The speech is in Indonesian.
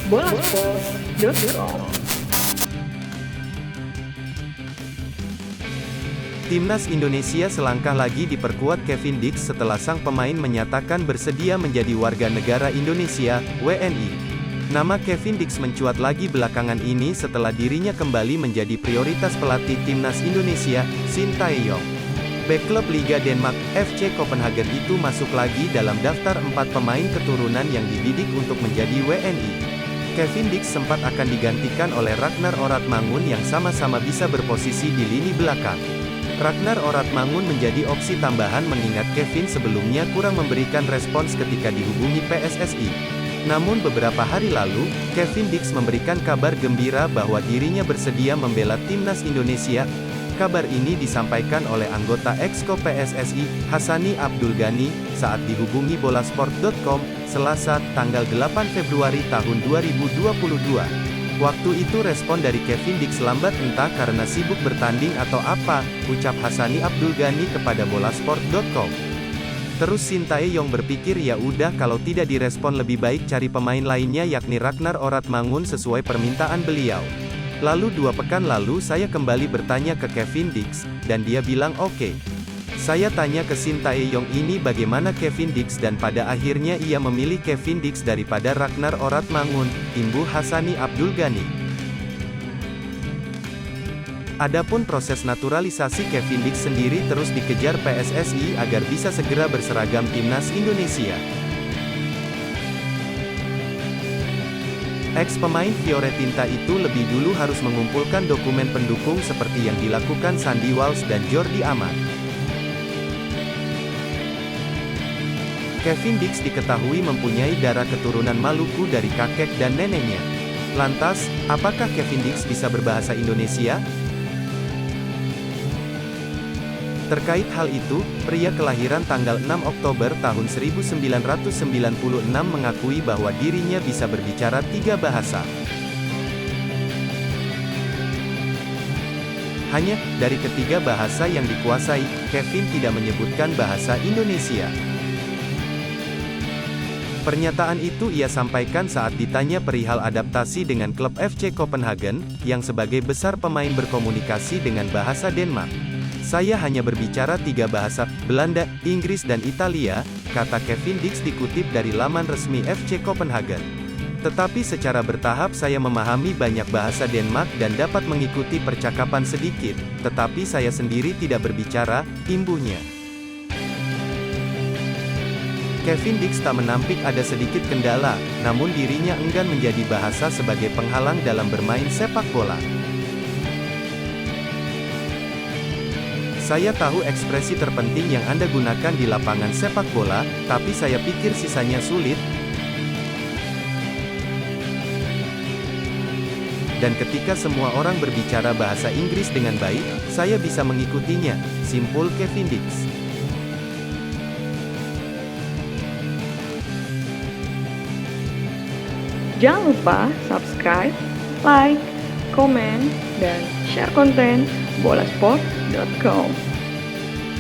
bolasport.com. Timnas Indonesia selangkah lagi diperkuat Kevin Dix setelah sang pemain menyatakan bersedia menjadi warga negara Indonesia, WNI. Nama Kevin Dix mencuat lagi belakangan ini setelah dirinya kembali menjadi prioritas pelatih Timnas Indonesia, Shin Tae-yong. Bek klub Liga Denmark, FC Copenhagen itu masuk lagi dalam daftar 4 pemain keturunan yang dididik untuk menjadi WNI. Kevin Dix sempat akan digantikan oleh Ragnar Oratmangun yang sama-sama bisa berposisi di lini belakang. Ragnar Oratmangun menjadi opsi tambahan mengingat Kevin sebelumnya kurang memberikan respons ketika dihubungi PSSI. Namun beberapa hari lalu, Kevin Dix memberikan kabar gembira bahwa dirinya bersedia membela Timnas Indonesia. Kabar ini disampaikan oleh anggota Exco PSSI, Hassani Abdul Ghani, saat dihubungi bolasport.com, Selasa, tanggal 8 Februari tahun 2022. Waktu itu respon dari Kevin Dix lambat entah karena sibuk bertanding atau apa, ucap Hassani Abdul Ghani kepada bolasport.com. Terus Shin Tae-yong berpikir ya udah kalau tidak direspon lebih baik cari pemain lainnya yakni Ragnar Oratmangun sesuai permintaan beliau. Lalu 2 pekan lalu saya kembali bertanya ke Kevin Dix, dan dia bilang oke. Saya tanya ke Shin Tae-yong ini bagaimana Kevin Dix dan pada akhirnya ia memilih Kevin Dix daripada Ragnar Oratmangun, imbuh Hassani Abdul Ghani. Adapun proses naturalisasi Kevin Dix sendiri terus dikejar PSSI agar bisa segera berseragam Timnas Indonesia. Ex-pemain Fiorentina itu lebih dulu harus mengumpulkan dokumen pendukung seperti yang dilakukan Sandy Walsh dan Jordi Amat. Kevin Dix diketahui mempunyai darah keturunan Maluku dari kakek dan neneknya. Lantas, apakah Kevin Dix bisa berbahasa Indonesia? Terkait hal itu, pria kelahiran tanggal 6 Oktober tahun 1996 mengakui bahwa dirinya bisa berbicara 3 bahasa. Hanya, dari ketiga bahasa yang dikuasai, Kevin tidak menyebutkan bahasa Indonesia. Pernyataan itu ia sampaikan saat ditanya perihal adaptasi dengan klub FC Copenhagen, yang sebagai besar pemain berkomunikasi dengan bahasa Denmark. Saya hanya berbicara 3 bahasa, Belanda, Inggris dan Italia, kata Kevin Dix dikutip dari laman resmi FC Copenhagen. Tetapi secara bertahap saya memahami banyak bahasa Denmark dan dapat mengikuti percakapan sedikit, tetapi saya sendiri tidak berbicara, imbuhnya. Kevin Dix tak menampik ada sedikit kendala, namun dirinya enggan menjadi bahasa sebagai penghalang dalam bermain sepak bola. Saya tahu ekspresi terpenting yang Anda gunakan di lapangan sepak bola, tapi saya pikir sisanya sulit. Dan ketika semua orang berbicara bahasa Inggris dengan baik, saya bisa mengikutinya, simpul Kevin Dix. Jangan lupa subscribe, like, komen, dan share konten bolasport.com.